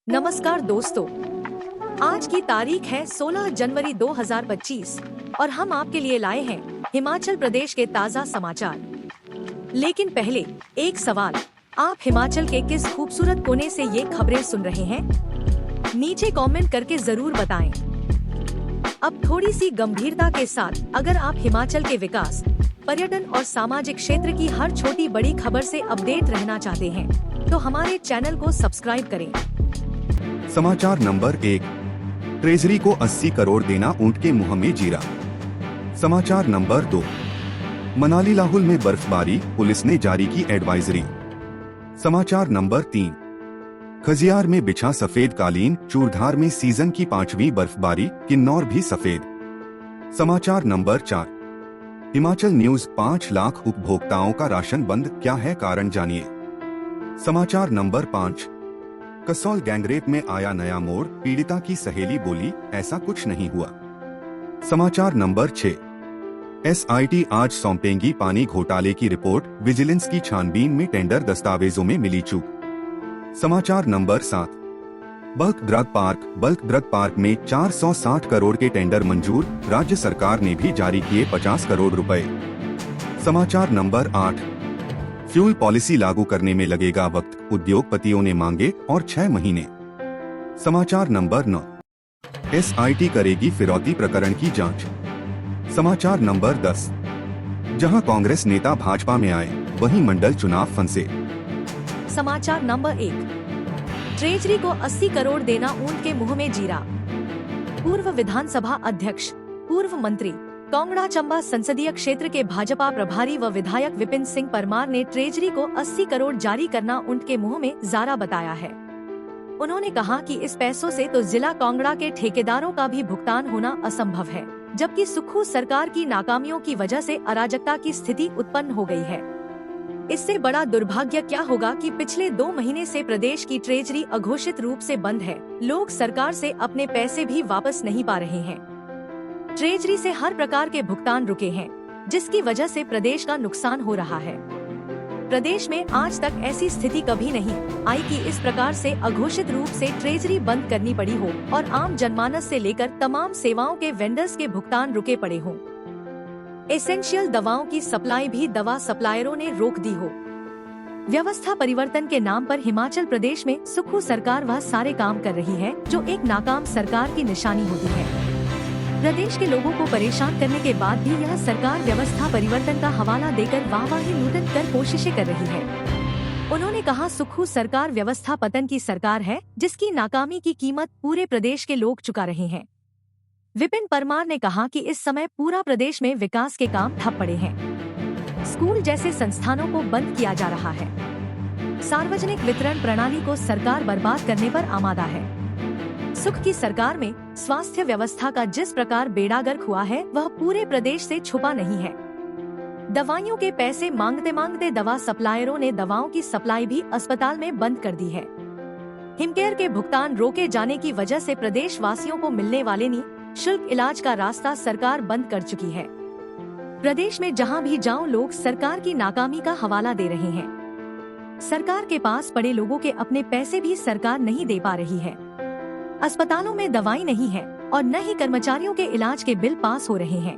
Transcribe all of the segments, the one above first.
नमस्कार दोस्तों, आज की तारीख है 16 जनवरी 2025 और हम आपके लिए लाए हैं हिमाचल प्रदेश के ताज़ा समाचार। लेकिन पहले एक सवाल, आप हिमाचल के किस खूबसूरत कोने से ये खबरें सुन रहे हैं? नीचे कमेंट करके जरूर बताएं। अब थोड़ी सी गंभीरता के साथ अगर आप हिमाचल के विकास, पर्यटन और सामाजिक क्षेत्र की हर छोटी बड़ी खबर से अपडेट रहना चाहते हैं, तो हमारे चैनल को सब्सक्राइब करें। समाचार नंबर 1, ट्रेजरी को 80 करोड़ देना ऊंट के मुंह में जीरा। समाचार नंबर 2, मनाली लाहुल में बर्फबारी, पुलिस ने जारी की एडवाइजरी। समाचार नंबर 3, खजियार में बिछा सफेद कालीन, चूरधार में सीजन की 5वीं बर्फबारी, किन्नौर भी सफेद। समाचार नंबर 4, हिमाचल न्यूज 5 लाख उपभोक्ताओं का राशन बंद, क्या है कारण जानिए। समाचार नंबर 5, कसौल गैंगरेप में आया नया मोड़, पीड़िता की सहेली बोली ऐसा कुछ नहीं हुआ। समाचार नंबर 6, SIT आज सौंपेंगी पानी घोटाले की रिपोर्ट, विजिलेंस की छानबीन में टेंडर दस्तावेजों में मिली चूक। समाचार नंबर 7, बल्क ड्रग पार्क में 460 करोड़ के टेंडर मंजूर, राज्य सरकार ने भी जारी किए 50 करोड़ रुपए। समाचार नंबर 8, फ्यूल पॉलिसी लागू करने में लगेगा वक्त, उद्योगपतियों ने मांगे और 6 महीने। समाचार नंबर 9, SIT करेगी फिरौती प्रकरण की जांच। समाचार नंबर 10, जहां कांग्रेस नेता भाजपा में आए, वहीं मंडल चुनाव फंसे। समाचार नंबर 1, ट्रेजरी को 80 करोड़ देना ऊंट के मुंह में जीरा। पूर्व विधानसभा अध्यक्ष, पूर्व मंत्री, कांगड़ा चंबा संसदीय क्षेत्र के भाजपा प्रभारी व विधायक विपिन सिंह परमार ने ट्रेजरी को 80 करोड़ जारी करना ऊंट के मुंह में जारा बताया है। उन्होंने कहा कि इस पैसों से तो जिला कांगड़ा के ठेकेदारों का भी भुगतान होना असंभव है, जबकि सुक्खू सरकार की नाकामियों की वजह से अराजकता की स्थिति उत्पन्न हो गई है। इससे बड़ा दुर्भाग्य क्या होगा कि पिछले 2 महीने से प्रदेश की ट्रेजरी अघोषित रूप से बंद है। लोग सरकार से अपने पैसे भी वापस नहीं पा रहे हैं। ट्रेजरी से हर प्रकार के भुगतान रुके हैं, जिसकी वजह से प्रदेश का नुकसान हो रहा है। प्रदेश में आज तक ऐसी स्थिति कभी नहीं आई कि इस प्रकार से अघोषित रूप से ट्रेजरी बंद करनी पड़ी हो और आम जनमानस से लेकर तमाम सेवाओं के वेंडर्स के भुगतान रुके पड़े हों। एसेंशियल दवाओं की सप्लाई भी दवा सप्लायरों ने रोक दी हो। व्यवस्था परिवर्तन के नाम पर हिमाचल प्रदेश में सुक्खू सरकार वह सारे काम कर रही है जो एक नाकाम सरकार की निशानी होती है। प्रदेश के लोगों को परेशान करने के बाद भी यह सरकार व्यवस्था परिवर्तन का हवाला देकर वाहवाही लूटन कर कोशिशें कर रही है। उन्होंने कहा, सुक्खू सरकार व्यवस्था पतन की सरकार है, जिसकी नाकामी की कीमत पूरे प्रदेश के लोग चुका रहे हैं। विपिन परमार ने कहा कि इस समय पूरा प्रदेश में विकास के काम ठप पड़े हैं। स्कूल जैसे संस्थानों को बंद किया जा रहा है। सार्वजनिक वितरण प्रणाली को सरकार बर्बाद करने पर आमादा है। सुख की सरकार में स्वास्थ्य व्यवस्था का जिस प्रकार बेड़ा गर्क हुआ है, वह पूरे प्रदेश से छुपा नहीं है। दवाइयों के पैसे मांगते मांगते दवा सप्लायरों ने दवाओं की सप्लाई भी अस्पताल में बंद कर दी है। हिमकेयर के भुगतान रोके जाने की वजह से प्रदेश वासियों को मिलने वाले निःशुल्क इलाज का रास्ता सरकार बंद कर चुकी है। प्रदेश में जहां भी जाओ, लोग सरकार की नाकामी का हवाला दे रहे हैं। सरकार के पास पड़े लोगों के अपने पैसे भी सरकार नहीं दे पा रही है। अस्पतालों में दवाई नहीं है और न ही कर्मचारियों के इलाज के बिल पास हो रहे हैं।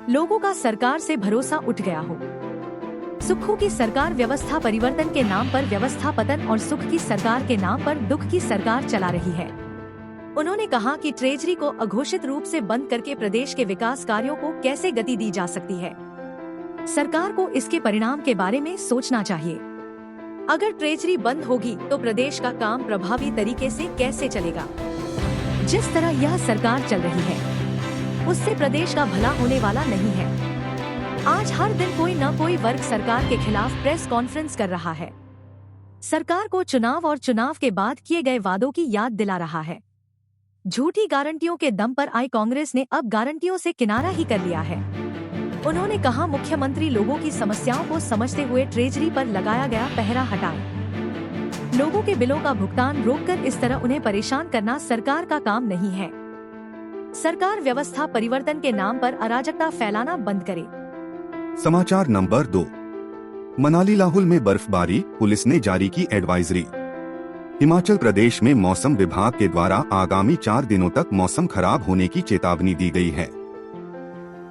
लोगों का सरकार से भरोसा उठ गया हो। सुक्खू की सरकार व्यवस्था परिवर्तन के नाम पर व्यवस्था पतन और सुख की सरकार के नाम पर दुख की सरकार चला रही है। उन्होंने कहा कि ट्रेजरी को अघोषित रूप से बंद करके प्रदेश के विकास कार्यों को कैसे गति दी जा सकती है। सरकार को इसके परिणाम के बारे में सोचना चाहिए। अगर ट्रेजरी बंद होगी तो प्रदेश का काम प्रभावी तरीके से कैसे चलेगा। जिस तरह यह सरकार चल रही है, उससे प्रदेश का भला होने वाला नहीं है। आज हर दिन कोई न कोई वर्ग सरकार के खिलाफ प्रेस कॉन्फ्रेंस कर रहा है। सरकार को चुनाव और चुनाव के बाद किए गए वादों की याद दिला रहा है। झूठी गारंटियों के दम पर आई कांग्रेस ने अब गारंटियों से किनारा ही कर लिया है। उन्होंने कहा, मुख्यमंत्री लोगों की समस्याओं को समझते हुए ट्रेजरी पर लगाया गया पहरा हटाएं। लोगों के बिलों का भुगतान रोककर इस तरह उन्हें परेशान करना सरकार का काम नहीं है। सरकार व्यवस्था परिवर्तन के नाम पर अराजकता फैलाना बंद करे। समाचार नंबर 2, मनाली लाहुल में बर्फबारी, पुलिस ने जारी की एडवाइजरी। हिमाचल प्रदेश में मौसम विभाग के द्वारा आगामी 4 दिनों तक मौसम खराब होने की चेतावनी दी गई है।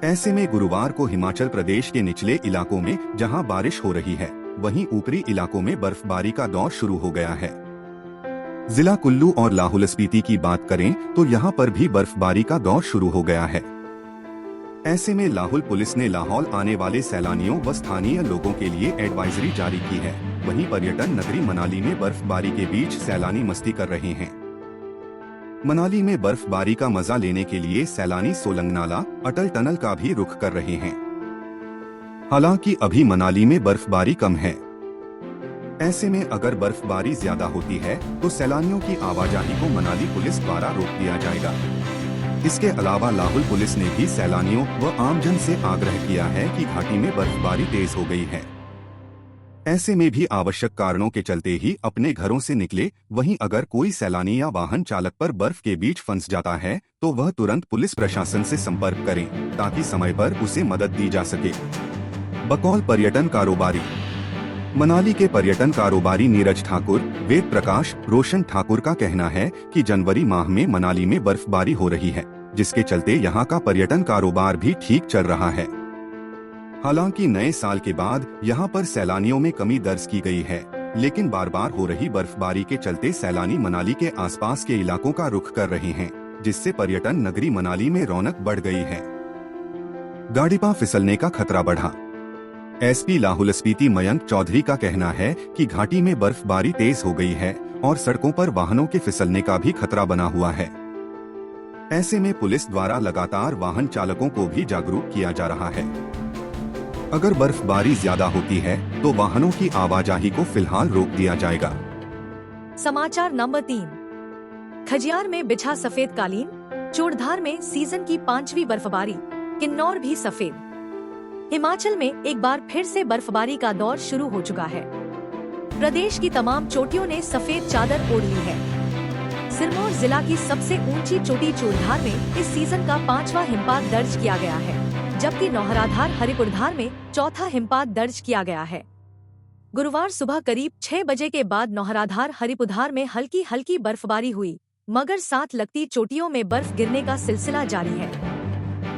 ऐसे में गुरुवार को हिमाचल प्रदेश के निचले इलाकों में जहां बारिश हो रही है, वहीं ऊपरी इलाकों में बर्फबारी का दौर शुरू हो गया है। जिला कुल्लू और लाहौल स्पीति की बात करें तो यहां पर भी बर्फबारी का दौर शुरू हो गया है। ऐसे में लाहौल पुलिस ने लाहौल आने वाले सैलानियों व स्थानीय लोगों के लिए एडवाइजरी जारी की है। वहीं पर्यटन नगरी मनाली में बर्फबारी के बीच सैलानी मस्ती कर रहे हैं। मनाली में बर्फबारी का मजा लेने के लिए सैलानी सोलंग नाला, अटल टनल का भी रुख कर रहे हैं। हालांकि अभी मनाली में बर्फबारी कम है। ऐसे में अगर बर्फबारी ज्यादा होती है तो सैलानियों की आवाजाही को मनाली पुलिस द्वारा रोक दिया जाएगा। इसके अलावा लाहौल पुलिस ने भी सैलानियों व आमजन से आग्रह किया है कि घाटी में बर्फबारी तेज हो गई है। ऐसे में भी आवश्यक कारणों के चलते ही अपने घरों से निकले। वहीं अगर कोई सैलानी या वाहन चालक पर बर्फ के बीच फंस जाता है तो वह तुरंत पुलिस प्रशासन से संपर्क करें ताकि समय पर उसे मदद दी जा सके। बकौल पर्यटन कारोबारी मनाली के पर्यटन कारोबारी नीरज ठाकुर, वेद प्रकाश, रोशन ठाकुर का कहना है कि जनवरी माह में मनाली में बर्फबारी हो रही है, जिसके चलते यहां का पर्यटन कारोबार भी ठीक चल रहा है। हालांकि नए साल के बाद यहां पर सैलानियों में कमी दर्ज की गई है, लेकिन बार बार हो रही बर्फबारी के चलते सैलानी मनाली के आसपास के इलाकों का रुख कर रहे हैं, जिससे पर्यटन नगरी मनाली में रौनक बढ़ गई है। गाड़ीपा फिसलने का खतरा बढ़ा। एसपी लाहौल स्पीति मयंक चौधरी का कहना है कि घाटी में बर्फबारी तेज हो गई है और सड़कों पर वाहनों के फिसलने का भी खतरा बना हुआ है। ऐसे में पुलिस द्वारा लगातार वाहन चालकों को भी जागरूक किया जा रहा है। अगर बर्फबारी ज्यादा होती है तो वाहनों की आवाजाही को फिलहाल रोक दिया जाएगा। समाचार नंबर 3। खजियार में बिछा सफेद कालीन, चूड़धार में सीजन की 5वीं बर्फबारी, किन्नौर भी सफेद। हिमाचल में एक बार फिर से बर्फबारी का दौर शुरू हो चुका है। प्रदेश की तमाम चोटियों ने सफेद चादर ओढ़ ली है। सिरमौर जिला की सबसे ऊंची चोटी चूड़धार में इस सीजन का 5वां हिमपात दर्ज किया गया है, जबकि नौहराधार हरिपुरधार में 4था हिमपात दर्ज किया गया है। गुरुवार सुबह करीब 6 बजे के बाद नौहराधार हरिपुरधार में हल्की हल्की बर्फबारी हुई, मगर साथ लगती चोटियों में बर्फ गिरने का सिलसिला जारी है।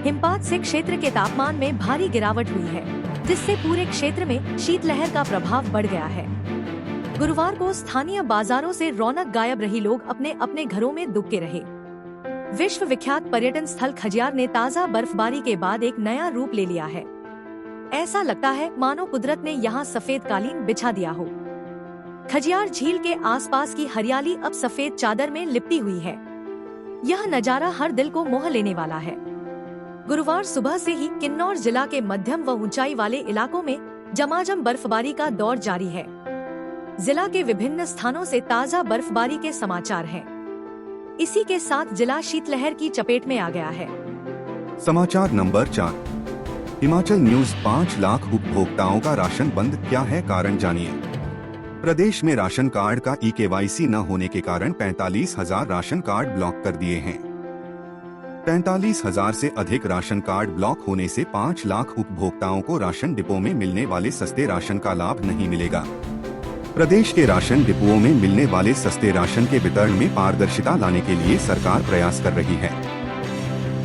हिमपात से क्षेत्र के तापमान में भारी गिरावट हुई है, जिससे पूरे क्षेत्र में शीतलहर का प्रभाव बढ़ गया है। गुरुवार को स्थानीय बाजारों से रौनक गायब रही, लोग अपने अपने घरों में दुबके रहे। विश्व विख्यात पर्यटन स्थल खजियार ने ताज़ा बर्फबारी के बाद एक नया रूप ले लिया है। ऐसा लगता है मानो कुदरत ने यहाँ सफेद कालीन बिछा दिया हो। खजियार झील के आसपास की हरियाली अब सफेद चादर में लिपटी हुई है। यह नजारा हर दिल को मोह लेने वाला है। गुरुवार सुबह से ही किन्नौर जिला के मध्यम व ऊंचाई वाले इलाकों में झमाझम बर्फबारी का दौर जारी है। जिला के विभिन्न स्थानों से ताज़ा बर्फबारी के समाचार हैं। इसी के साथ जिला शीतलहर की चपेट में आ गया है। समाचार नंबर 4। हिमाचल न्यूज 5 लाख उपभोक्ताओं का राशन बंद, क्या है कारण जानिए। प्रदेश में राशन कार्ड का ई-केवाईसी न होने के कारण 45,000 राशन कार्ड ब्लॉक कर दिए हैं। 45,000 से अधिक राशन कार्ड ब्लॉक होने से 5 लाख उपभोक्ताओं को राशन डिपो में मिलने वाले सस्ते राशन का लाभ नहीं मिलेगा। प्रदेश के राशन डिपोओं में मिलने वाले सस्ते राशन के वितरण में पारदर्शिता लाने के लिए सरकार प्रयास कर रही है।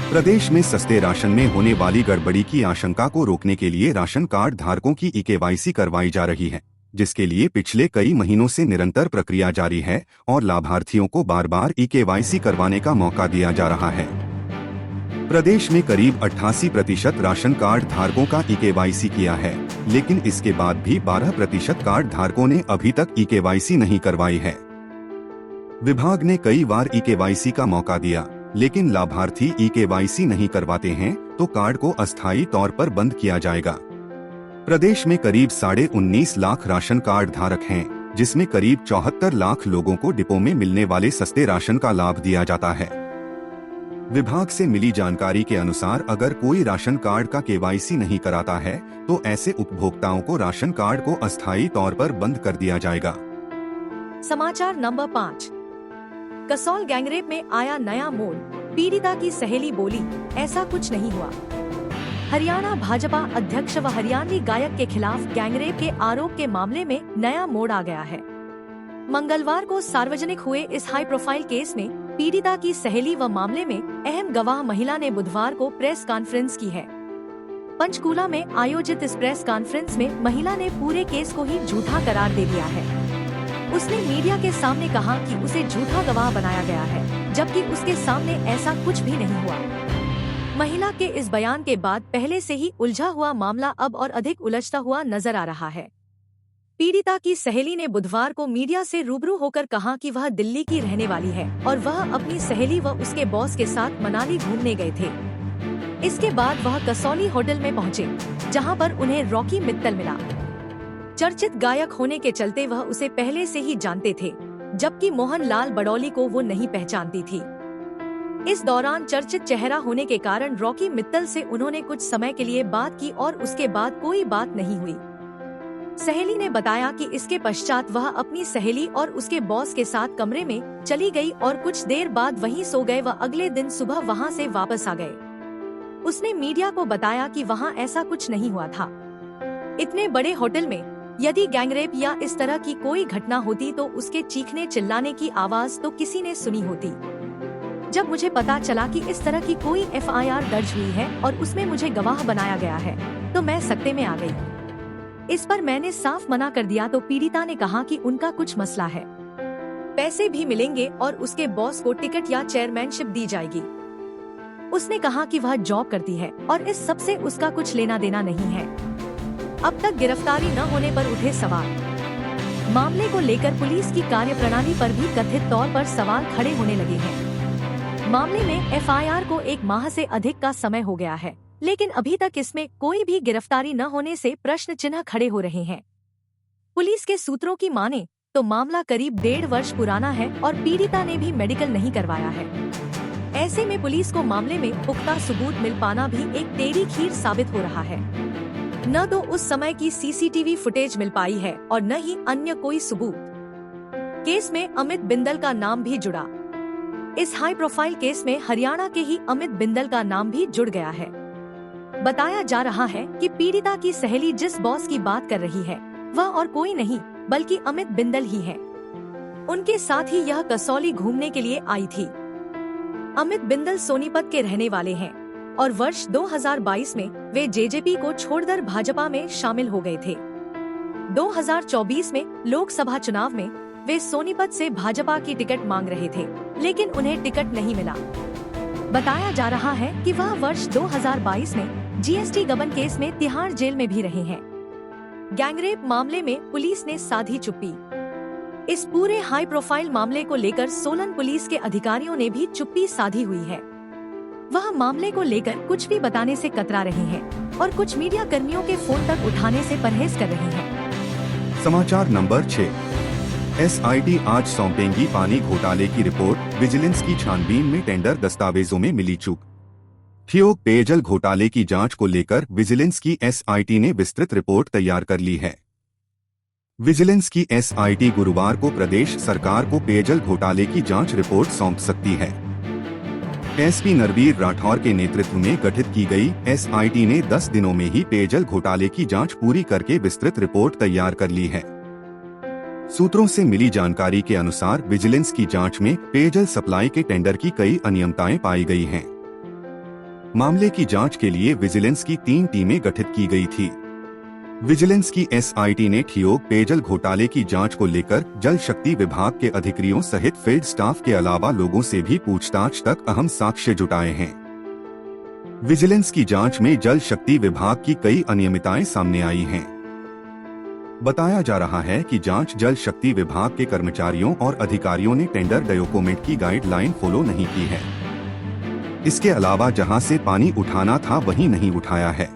प्रदेश में सस्ते राशन में होने वाली गड़बड़ी की आशंका को रोकने के लिए राशन कार्ड धारकों की ई-केवाईसी करवाई जा रही है, जिसके लिए पिछले कई महीनों से निरंतर प्रक्रिया जारी है और लाभार्थियों को बार बार ई-केवाईसी करवाने का मौका दिया जा रहा है। प्रदेश में करीब 88% राशन कार्ड धारकों का ई-केवाईसी किया है, लेकिन इसके बाद भी 12% कार्ड धारकों ने अभी तक ई-केवाईसी नहीं करवाई है। विभाग ने कई बार ई-केवाईसी का मौका दिया, लेकिन लाभार्थी ई-केवाईसी नहीं करवाते हैं तो कार्ड को अस्थायी तौर पर बंद किया जाएगा। प्रदेश में करीब 19.5 लाख राशन कार्ड धारक हैं, जिसमें करीब 74 लाख लोगों को डिपो में मिलने वाले सस्ते राशन का लाभ दिया जाता है। विभाग से मिली जानकारी के अनुसार अगर कोई राशन कार्ड का केवाईसी नहीं कराता है तो ऐसे उपभोक्ताओं को राशन कार्ड को अस्थायी तौर पर बंद कर दिया जाएगा। समाचार नंबर 5। कसौल गैंगरेप में आया नया मोड़, पीड़िता की सहेली बोली, ऐसा कुछ नहीं हुआ। हरियाणा भाजपा अध्यक्ष व हरियाणवी गायक के खिलाफ गैंगरेप के आरोप के मामले में नया मोड़ आ गया है। मंगलवार को सार्वजनिक हुए इस हाई प्रोफाइल केस में पीड़िता की सहेली व मामले में अहम गवाह महिला ने बुधवार को प्रेस कॉन्फ्रेंस की है। पंचकूला में आयोजित इस प्रेस कॉन्फ्रेंस में महिला ने पूरे केस को ही झूठा करार दे दिया है। उसने मीडिया के सामने कहा कि उसे झूठा गवाह बनाया गया है, जबकि उसके सामने ऐसा कुछ भी नहीं हुआ। महिला के इस बयान के बाद पहले से ही उलझा हुआ मामला अब और अधिक उलझता हुआ नजर आ रहा है। पीड़िता की सहेली ने बुधवार को मीडिया से रूबरू होकर कहा कि वह दिल्ली की रहने वाली है और वह अपनी सहेली व उसके बॉस के साथ मनाली घूमने गए थे। इसके बाद वह कसौली होटल में पहुंचे, जहां पर उन्हें रॉकी मित्तल मिला। चर्चित गायक होने के चलते वह उसे पहले से ही जानते थे, जबकि मोहन लाल बडौली को वो नहीं पहचानती थी। इस दौरान चर्चित चेहरा होने के कारण रॉकी मित्तल से उन्होंने कुछ समय के लिए बात की और उसके बाद कोई बात नहीं हुई। सहेली ने बताया कि इसके पश्चात वह अपनी सहेली और उसके बॉस के साथ कमरे में चली गई और कुछ देर बाद वहीं सो गए व अगले दिन सुबह वहां से वापस आ गए। उसने मीडिया को बताया कि वहां ऐसा कुछ नहीं हुआ था। इतने बड़े होटल में यदि गैंगरेप या इस तरह की कोई घटना होती तो उसके चीखने चिल्लाने की आवाज तो किसी ने सुनी होती। जब मुझे पता चला कि इस तरह की कोई FIR दर्ज हुई है और उसमें मुझे गवाह बनाया गया है, तो मैं सख्ते में आ गई। इस पर मैंने साफ मना कर दिया तो पीड़िता ने कहा कि उनका कुछ मसला है, पैसे भी मिलेंगे और उसके बॉस को टिकट या चेयरमैनशिप दी जाएगी। उसने कहा कि वह जॉब करती है और इस सब से उसका कुछ लेना देना नहीं है। अब तक गिरफ्तारी न होने पर उठे सवाल। मामले को लेकर पुलिस की कार्यप्रणाली पर भी कथित तौर पर सवाल खड़े होने लगे हैं। मामले में FIR को 1 माह से अधिक का समय हो गया है, लेकिन अभी तक इसमें कोई भी गिरफ्तारी न होने से प्रश्न चिन्ह खड़े हो रहे हैं। पुलिस के सूत्रों की माने तो मामला करीब 1.5 वर्ष पुराना है और पीड़िता ने भी मेडिकल नहीं करवाया है। ऐसे में पुलिस को मामले में पुख्ता सबूत मिल पाना भी एक टेढ़ी खीर साबित हो रहा है। न तो उस समय की CCTV फुटेज मिल पाई है और न ही अन्य कोई सबूत। केस में अमित बिंदल का नाम भी जुड़ा। इस हाई प्रोफाइल केस में हरियाणा के ही अमित बिंदल का नाम भी जुड़ गया है। बताया जा रहा है कि पीड़िता की सहेली जिस बॉस की बात कर रही है वह और कोई नहीं बल्कि अमित बिंदल ही है। उनके साथ ही यह कसौली घूमने के लिए आई थी। अमित बिंदल सोनीपत के रहने वाले हैं और वर्ष 2022 में वे JJP को छोड़कर भाजपा में शामिल हो गए थे। 2024 में लोकसभा चुनाव में वे सोनीपत से भाजपा की टिकट मांग रहे थे, लेकिन उन्हें टिकट नहीं मिला। बताया जा रहा है कि वह वर्ष 2022 में GST गबन केस में तिहाड़ जेल में भी रहे हैं। गैंगरेप मामले में पुलिस ने साधी चुप्पी। इस पूरे हाई प्रोफाइल मामले को लेकर सोलन पुलिस के अधिकारियों ने भी चुप्पी साधी हुई है। वह मामले को लेकर कुछ भी बताने से कतरा रहे हैं और कुछ मीडिया कर्मियों के फोन तक उठाने से परहेज कर रहे हैं। समाचार नंबर 6। SIT आज सौंपेंगी पानी घोटाले की रिपोर्ट। विजिलेंस की छानबीन में टेंडर दस्तावेजों में मिली चूक। ठियोग पेयजल घोटाले की जांच को लेकर विजिलेंस की SIT ने विस्तृत रिपोर्ट तैयार कर ली है। विजिलेंस की SIT गुरुवार को प्रदेश सरकार को पेयजल घोटाले की जांच रिपोर्ट सौंप सकती है। SP नरवीर राठौर के नेतृत्व में गठित की गई SIT ने 10 दिनों में ही पेयजल घोटाले की जांच पूरी करके विस्तृत रिपोर्ट तैयार कर ली है। सूत्रों से मिली जानकारी के अनुसार विजिलेंस की जांच में पेयजल सप्लाई के टेंडर की कई अनियमितताएं पाई गई हैं। मामले की जांच के लिए विजिलेंस की 3 टीमें गठित की गई थी। विजिलेंस की SIT ने ठियोग पेयजल घोटाले की जांच को लेकर जल शक्ति विभाग के अधिकारियों सहित फील्ड स्टाफ के अलावा लोगों से भी पूछताछ तक अहम साक्ष्य जुटाए हैं। विजिलेंस की जांच में जल शक्ति विभाग की कई अनियमितताएं सामने आई हैं। बताया जा रहा है कि जांच जल शक्ति विभाग के कर्मचारियों और अधिकारियों ने टेंडर डॉक्यूमेंट की गाइडलाइन फॉलो नहीं की है। इसके अलावा जहां से पानी उठाना था वहीं नहीं उठाया है।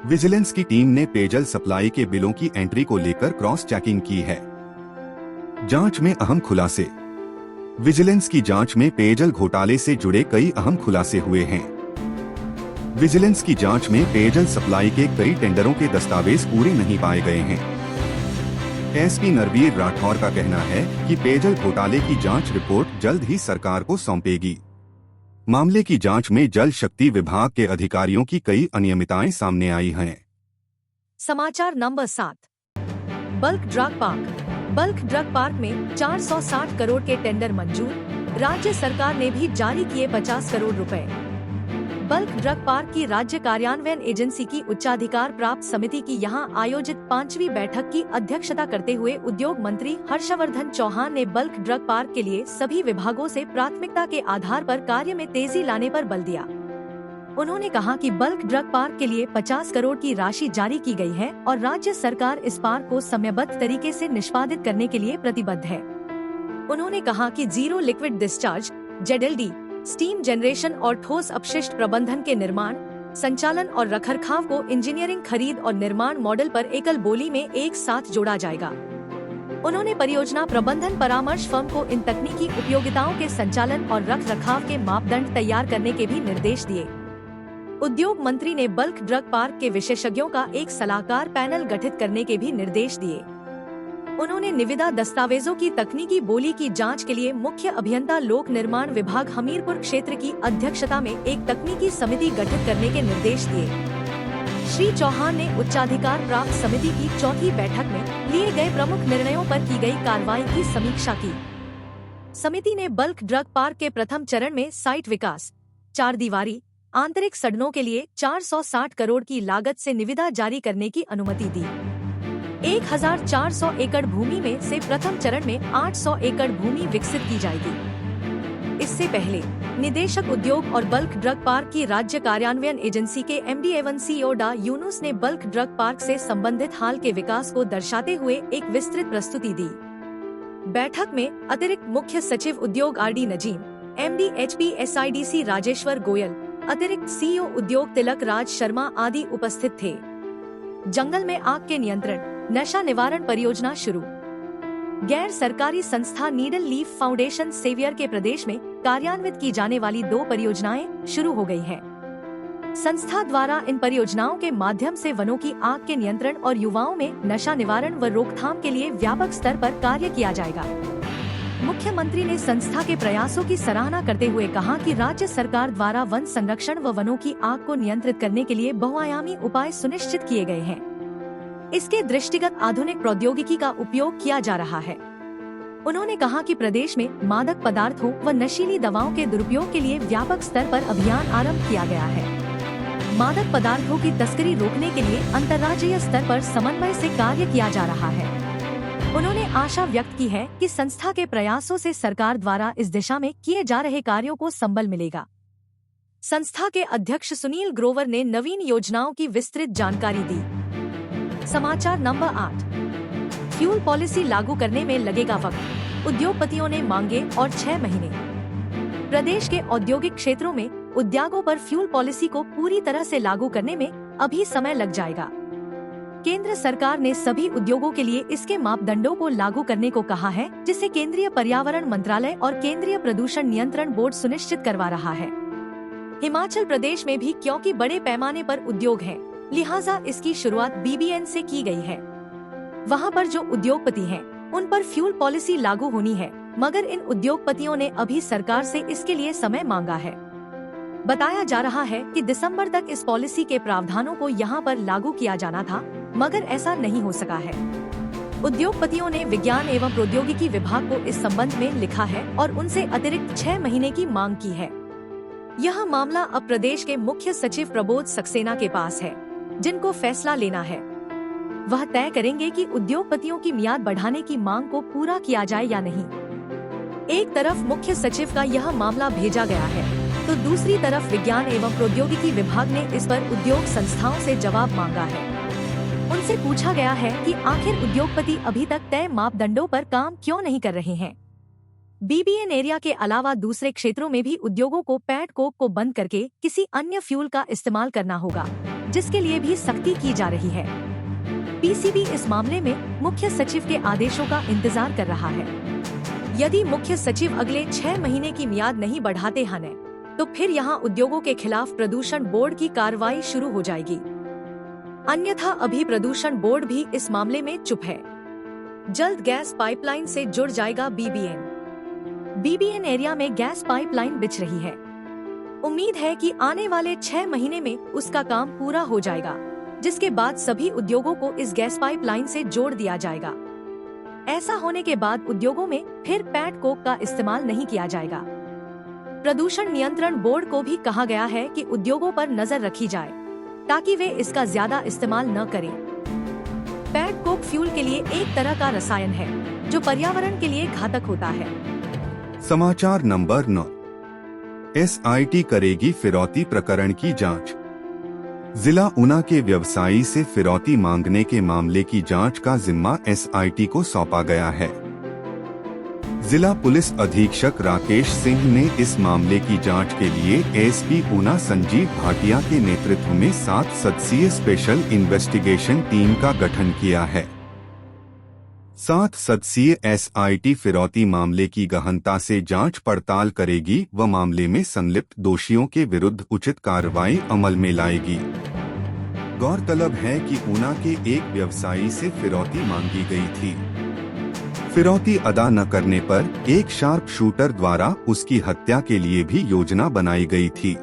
विजिलेंस की टीम ने पेयजल सप्लाई के बिलों की एंट्री को लेकर क्रॉस चेकिंग की है। जांच में अहम खुलासे। विजिलेंस की जांच में पेयजल घोटाले से जुड़े कई अहम खुलासे हुए हैं। विजिलेंस की जांच में पेयजल सप्लाई के कई टेंडरों के दस्तावेज पूरे नहीं पाए गए हैं। SP नरवीर राठौर का कहना है कि पेयजल घोटाले की जांच रिपोर्ट जल्द ही सरकार को सौंपेगी। मामले की जांच में जल शक्ति विभाग के अधिकारियों की कई अनियमितताएं सामने आई हैं। समाचार number 7। Bulk drug park. Bulk drug park में 460 करोड़ के टेंडर मंजूर, राज्य सरकार ने भी जारी किए 50 करोड़ रुपए। बल्क ड्रग पार्क की राज्य कार्यान्वयन एजेंसी की उच्चाधिकार प्राप्त समिति की यहां आयोजित 5वीं बैठक की अध्यक्षता करते हुए उद्योग मंत्री हर्षवर्धन चौहान ने बल्क ड्रग पार्क के लिए सभी विभागों से प्राथमिकता के आधार पर कार्य में तेजी लाने पर बल दिया। उन्होंने कहा कि बल्क ड्रग पार्क के लिए 50 करोड़ की राशि जारी की गई है और राज्य सरकार इस पार्क को समयबद्ध तरीके से निष्पादित करने के लिए प्रतिबद्ध है। उन्होंने कहा कि zero liquid discharge (ZLD) steam generation और ठोस अपशिष्ट प्रबंधन के निर्माण, संचालन और रखरखाव को इंजीनियरिंग खरीद और निर्माण मॉडल पर एकल बोली में एक साथ जोड़ा जाएगा। उन्होंने परियोजना प्रबंधन परामर्श फर्म को इन तकनीकी उपयोगिताओं के संचालन और रखरखाव के मापदंड तैयार करने के भी निर्देश दिए। उद्योग मंत्री ने बल्क ड्रग पार्क के विशेषज्ञों का एक सलाहकार पैनल गठित करने के भी निर्देश दिए। उन्होंने निविदा दस्तावेजों की तकनीकी बोली की जांच के लिए मुख्य अभियंता लोक निर्माण विभाग हमीरपुर क्षेत्र की अध्यक्षता में एक तकनीकी समिति गठित करने के निर्देश दिए। श्री चौहान ने उच्चाधिकार प्राप्त समिति की चौथी बैठक में लिए गए प्रमुख निर्णयों पर की गई कार्रवाई की समीक्षा की। समिति ने बल्क ड्रग पार्क के प्रथम चरण में साइट विकास, 4 दीवारी आंतरिक सड़नों के लिए 460 करोड़ की लागत से निविदा जारी करने की अनुमति दी। 1400 एकड़ भूमि में से प्रथम चरण में 800 एकड़ भूमि विकसित की जाएगी। इससे पहले निदेशक उद्योग और बल्क ड्रग पार्क की राज्य कार्यान्वयन एजेंसी के MD एवं CEO डा यूनुस ने बल्क ड्रग पार्क से संबंधित हाल के विकास को दर्शाते हुए एक विस्तृत प्रस्तुति दी। बैठक में अतिरिक्त मुख्य सचिव उद्योग RD Nazim, MD HPSIDC Rajeshwar Goyal, अतिरिक्त CEO उद्योग तिलक राज शर्मा आदि उपस्थित थे। जंगल में आग के नियंत्रण, नशा निवारण परियोजना शुरू। गैर सरकारी संस्था नीडल लीफ फाउंडेशन सेवियर के प्रदेश में कार्यान्वित की जाने वाली 2 परियोजनाएं शुरू हो गई हैं। संस्था द्वारा इन परियोजनाओं के माध्यम से वनों की आग के नियंत्रण और युवाओं में नशा निवारण व रोकथाम के लिए व्यापक स्तर पर कार्य किया जाएगा। मुख्यमंत्री ने संस्था के प्रयासों की सराहना करते हुए कहा कि राज्य सरकार द्वारा वन संरक्षण व वनों की आग को नियंत्रित करने के लिए बहुआयामी उपाय सुनिश्चित किए गए हैं। इसके दृष्टिगत आधुनिक प्रौद्योगिकी का उपयोग किया जा रहा है। उन्होंने कहा कि प्रदेश में मादक पदार्थों व नशीली दवाओं के दुरुपयोग के लिए व्यापक स्तर पर अभियान आरंभ किया गया है। मादक पदार्थों की तस्करी रोकने के लिए अंतर्राज्यीय स्तर पर समन्वय से कार्य किया जा रहा है। उन्होंने आशा व्यक्त की है कि संस्था के प्रयासों से सरकार द्वारा इस दिशा में किए जा रहे कार्यों को संबल मिलेगा। संस्था के अध्यक्ष सुनील ग्रोवर ने नवीन योजनाओं की विस्तृत जानकारी दी। समाचार नंबर 8। फ्यूल पॉलिसी लागू करने में लगेगा वक्त, उद्योगपतियों ने मांगे और 6 महीने। प्रदेश के औद्योगिक क्षेत्रों में उद्योगों पर फ्यूल पॉलिसी को पूरी तरह से लागू करने में अभी समय लग जाएगा। केंद्र सरकार ने सभी उद्योगों के लिए इसके मापदंडों को लागू करने को कहा है, जिसे केंद्रीय पर्यावरण मंत्रालय और केंद्रीय प्रदूषण नियंत्रण बोर्ड सुनिश्चित करवा रहा है। हिमाचल प्रदेश में भी क्योंकि बड़े पैमाने पर उद्योग हैं, लिहाजा इसकी शुरुआत BBN से की गई है। वहां पर जो उद्योगपति हैं, उन पर फ्यूल पॉलिसी लागू होनी है, मगर इन उद्योगपतियों ने अभी सरकार से इसके लिए समय मांगा है। बताया जा रहा है कि दिसंबर तक इस पॉलिसी के प्रावधानों को यहां पर लागू किया जाना था, मगर ऐसा नहीं हो सका है। उद्योगपतियों ने विज्ञान एवं प्रौद्योगिकी विभाग को इस संबंध में लिखा है और उनसे अतिरिक्त 6 महीने की मांग की है। यह मामला अब प्रदेश के मुख्य सचिव प्रबोध सक्सेना के पास है, जिनको फैसला लेना है। वह तय करेंगे कि उद्योगपतियों की मियाद बढ़ाने की मांग को पूरा किया जाए या नहीं। एक तरफ मुख्य सचिव का यह मामला भेजा गया है, तो दूसरी तरफ विज्ञान एवं प्रौद्योगिकी विभाग ने इस पर उद्योग संस्थाओं से जवाब मांगा है। उनसे पूछा गया है कि आखिर उद्योगपति अभी तक तय मापदंडों पर काम क्यों नहीं कर रहे हैं। BBN एरिया के अलावा दूसरे क्षेत्रों में भी उद्योगों को पैड कोक को बंद करके किसी अन्य फ्यूल का इस्तेमाल करना होगा, जिसके लिए भी सख्ती की जा रही है। PCB इस मामले में मुख्य सचिव के आदेशों का इंतजार कर रहा है। यदि मुख्य सचिव अगले 6 महीने की मियाद नहीं बढ़ाते हैं, तो फिर यहां उद्योगों के खिलाफ प्रदूषण बोर्ड की कार्रवाई शुरू हो जाएगी। अन्यथा अभी प्रदूषण बोर्ड भी इस मामले में चुप है। जल्द गैस पाइपलाइन से जुड़ जाएगा BBN एरिया में गैस पाइपलाइन बिछ रही है। उम्मीद है कि आने वाले 6 महीने में उसका काम पूरा हो जाएगा, जिसके बाद सभी उद्योगों को इस गैस पाइपलाइन से जोड़ दिया जाएगा। ऐसा होने के बाद उद्योगों में फिर पैट कोक का इस्तेमाल नहीं किया जाएगा। प्रदूषण नियंत्रण बोर्ड को भी कहा गया है कि उद्योगों पर नजर रखी जाए ताकि वे इसका ज्यादा इस्तेमाल न करें। पैट कोक फ्यूल के लिए एक तरह का रसायन है जो पर्यावरण के लिए घातक होता है। समाचार नंबर 9। SIT करेगी फिरौती प्रकरण की जांच। जिला ऊना के व्यवसायी से फिरौती मांगने के मामले की जांच का जिम्मा SIT को सौंपा गया है। जिला पुलिस अधीक्षक राकेश सिंह ने इस मामले की जांच के लिए एसपी ऊना संजीव भाटिया के नेतृत्व में 7 सदस्यीय स्पेशल इन्वेस्टिगेशन टीम का गठन किया है। 7 सदस्यीय SIT फिरौती मामले की गहनता से जांच पड़ताल करेगी व मामले में संलिप्त दोषियों के विरुद्ध उचित कार्रवाई अमल में लाएगी। गौरतलब है कि ऊना के एक व्यवसायी से फिरौती मांगी गई थी। फिरौती अदा न करने पर एक शार्प शूटर द्वारा उसकी हत्या के लिए भी योजना बनाई गई थी।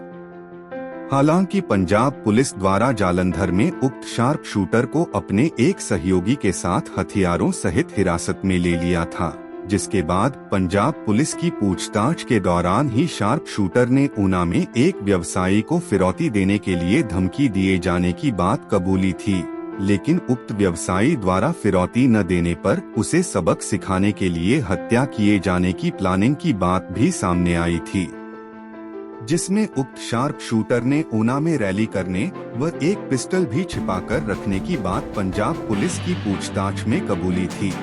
हालांकि पंजाब पुलिस द्वारा जालंधर में उक्त शार्प शूटर को अपने एक सहयोगी के साथ हथियारों सहित हिरासत में ले लिया था, जिसके बाद पंजाब पुलिस की पूछताछ के दौरान ही शार्प शूटर ने ऊना में एक व्यवसायी को फिरौती देने के लिए धमकी दिए जाने की बात कबूली थी, लेकिन उक्त व्यवसायी द्वारा फिरौती न देने पर उसे सबक सिखाने के लिए हत्या किए जाने की प्लानिंग की बात भी सामने आई थी, जिसमें उक्त शार्प शूटर ने ऊना में रैली करने व एक पिस्टल भी छिपाकर रखने की बात पंजाब पुलिस की पूछताछ में कबूली थी।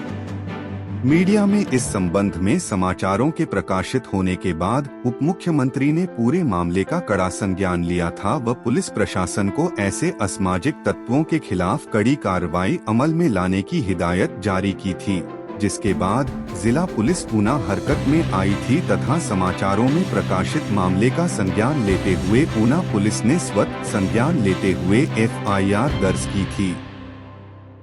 मीडिया में इस संबंध में समाचारों के प्रकाशित होने के बाद उप मुख्यमंत्री ने पूरे मामले का कड़ा संज्ञान लिया था व पुलिस प्रशासन को ऐसे असामाजिक तत्वों के खिलाफ कड़ी कार्रवाई अमल में लाने की हिदायत जारी की थी, जिसके बाद जिला पुलिस ऊना हरकत में आई थी तथा समाचारों में प्रकाशित मामले का संज्ञान लेते हुए ऊना पुलिस ने स्वतः संज्ञान लेते हुए FIR दर्ज की थी,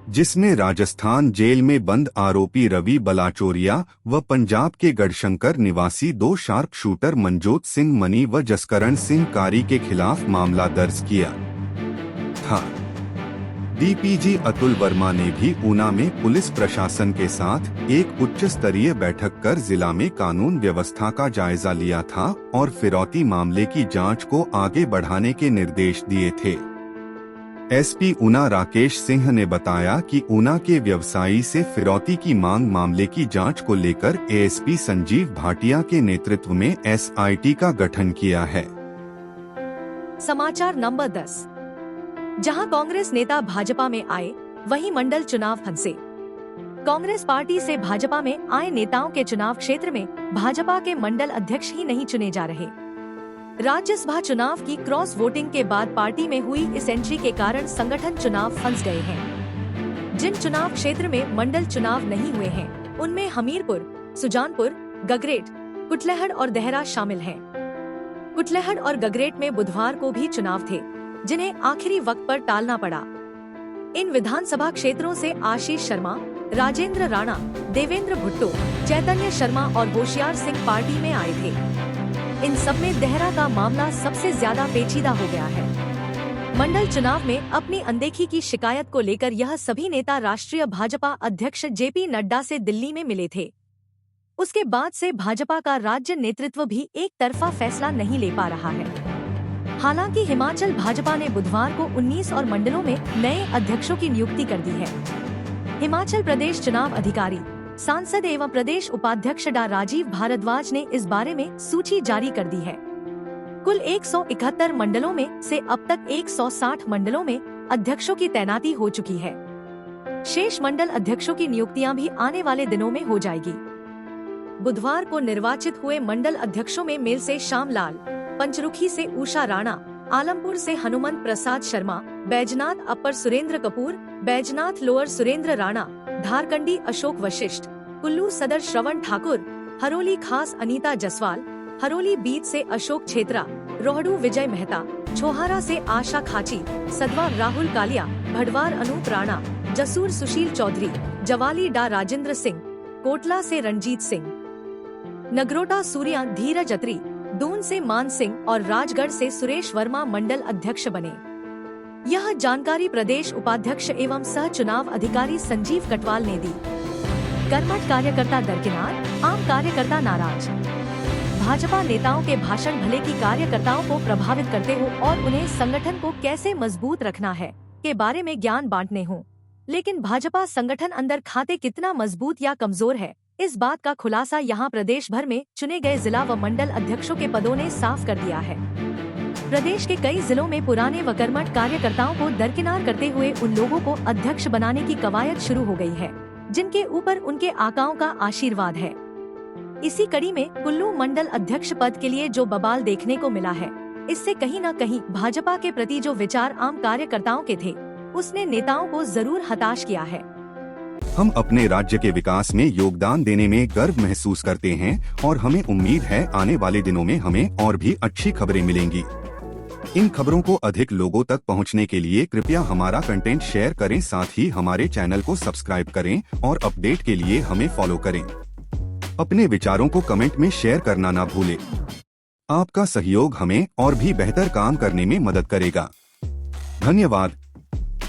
जिसमें राजस्थान जेल में बंद आरोपी रवि बलाचोरिया व पंजाब के गढ़शंकर निवासी 2 sharp shooter Manjot Singh money व जसकरण सिंह कारी के खिलाफ मामला दर्ज किया था। DPG अतुल वर्मा ने भी ऊना में पुलिस प्रशासन के साथ एक उच्च स्तरीय बैठक कर जिला में कानून व्यवस्था का जायजा लिया था और फिरौती मामले की जांच को आगे बढ़ाने के निर्देश दिए थे। एसपी ऊना राकेश सिंह ने बताया कि ऊना के व्यवसायी से फिरौती की मांग मामले की जांच को लेकर ASP संजीव भाटिया के नेतृत्व में SIT का गठन किया है। समाचार नंबर 10। जहां कांग्रेस नेता भाजपा में आए, वहीं मंडल चुनाव फंसे। कांग्रेस पार्टी से भाजपा में आए नेताओं के चुनाव क्षेत्र में भाजपा के मंडल अध्यक्ष ही नहीं चुने जा रहे। राज्यसभा चुनाव की क्रॉस वोटिंग के बाद पार्टी में हुई इस एंट्री के कारण संगठन चुनाव फंस गए हैं। जिन चुनाव क्षेत्र में मंडल चुनाव नहीं हुए हैं, उनमें हमीरपुर, सुजानपुर, गगरेट, कुटलहड़ और देहरा शामिल हैं। कुटलहड़ और गगरेट में बुधवार को भी चुनाव थे, जिन्हें आखिरी वक्त पर टालना पड़ा। इन विधानसभा क्षेत्रों से आशीष शर्मा, राजेंद्र राणा, देवेंद्र भुट्टो, चैतन्य शर्मा और होशियार सिंह पार्टी में आए थे। इन सब में देहरा का मामला सबसे ज्यादा पेचीदा हो गया है। मंडल चुनाव में अपनी अनदेखी की शिकायत को लेकर यह सभी नेता राष्ट्रीय भाजपा अध्यक्ष JP नड्डा से दिल्ली में मिले थे। उसके बाद से भाजपा का राज्य नेतृत्व भी एक तरफा फैसला नहीं ले पा रहा है। हालांकि हिमाचल भाजपा ने बुधवार को 19 और मंडलों में नए अध्यक्षों की नियुक्ति कर दी है। हिमाचल प्रदेश चुनाव अधिकारी, सांसद एवं प्रदेश उपाध्यक्ष डा राजीव भारद्वाज ने इस बारे में सूची जारी कर दी है। कुल 171 मंडलों में से अब तक 160 मंडलों में अध्यक्षों की तैनाती हो चुकी है। शेष मंडल अध्यक्षों की नियुक्तियां भी आने वाले दिनों में हो जाएगी। बुधवार को निर्वाचित हुए मंडल अध्यक्षों में मेल से श्याम लाल, पंचरुखी से उषा राणा, आलमपुर से हनुमंत प्रसाद शर्मा, बैजनाथ अपर सुरेंद्र कपूर, बैजनाथ लोअर सुरेंद्र राणा, धारकंडी अशोक वशिष्ठ, कुल्लू सदर श्रवण ठाकुर, हरोली खास अनीता जसवाल, हरोली बीच से अशोक छेत्रा, रोहडू विजय मेहता, छोहारा से आशा खाची, सदवा राहुल कालिया, भड़वार अनूप राणा, जसूर सुशील चौधरी, जवाली डा राजेंद्र सिंह, कोटला से रणजीत सिंह, नगरोटा सूर्या धीरज अत्री, दून से मान सिंह और राजगढ़ से सुरेश वर्मा मंडल अध्यक्ष बने। यह जानकारी प्रदेश उपाध्यक्ष एवं सह चुनाव अधिकारी संजीव कटवाल ने दी। कर्मठ कार्यकर्ता दरकिनार, आम कार्यकर्ता नाराज। भाजपा नेताओं के भाषण भले की कार्यकर्ताओं को प्रभावित करते हो और उन्हें संगठन को कैसे मजबूत रखना है के बारे में ज्ञान बांटने हो, लेकिन भाजपा संगठन अंदर खाते कितना मजबूत या कमजोर है, इस बात का खुलासा यहाँ प्रदेश भर में चुने गए जिला व मंडल अध्यक्षों के पदों ने साफ कर दिया है। प्रदेश के कई जिलों में पुराने व कर्मठ कार्यकर्ताओं को दरकिनार करते हुए उन लोगों को अध्यक्ष बनाने की कवायद शुरू हो गई है, जिनके ऊपर उनके आकाओं का आशीर्वाद है। इसी कड़ी में कुल्लू मंडल अध्यक्ष पद के लिए जो बवाल देखने को मिला है, इससे कहीं न कहीं भाजपा के प्रति जो विचार आम कार्यकर्ताओं के थे, उसने नेताओं को जरूर हताश किया है। हम अपने राज्य के विकास में योगदान देने में गर्व महसूस करते हैं और हमें उम्मीद है आने वाले दिनों में हमें और भी अच्छी खबरें मिलेंगी। इन खबरों को अधिक लोगों तक पहुंचने के लिए कृपया हमारा कंटेंट शेयर करें, साथ ही हमारे चैनल को सब्सक्राइब करें और अपडेट के लिए हमें फॉलो करें। अपने विचारों को कमेंट में शेयर करना ना भूलें। आपका सहयोग हमें और भी बेहतर काम करने में मदद करेगा। धन्यवाद।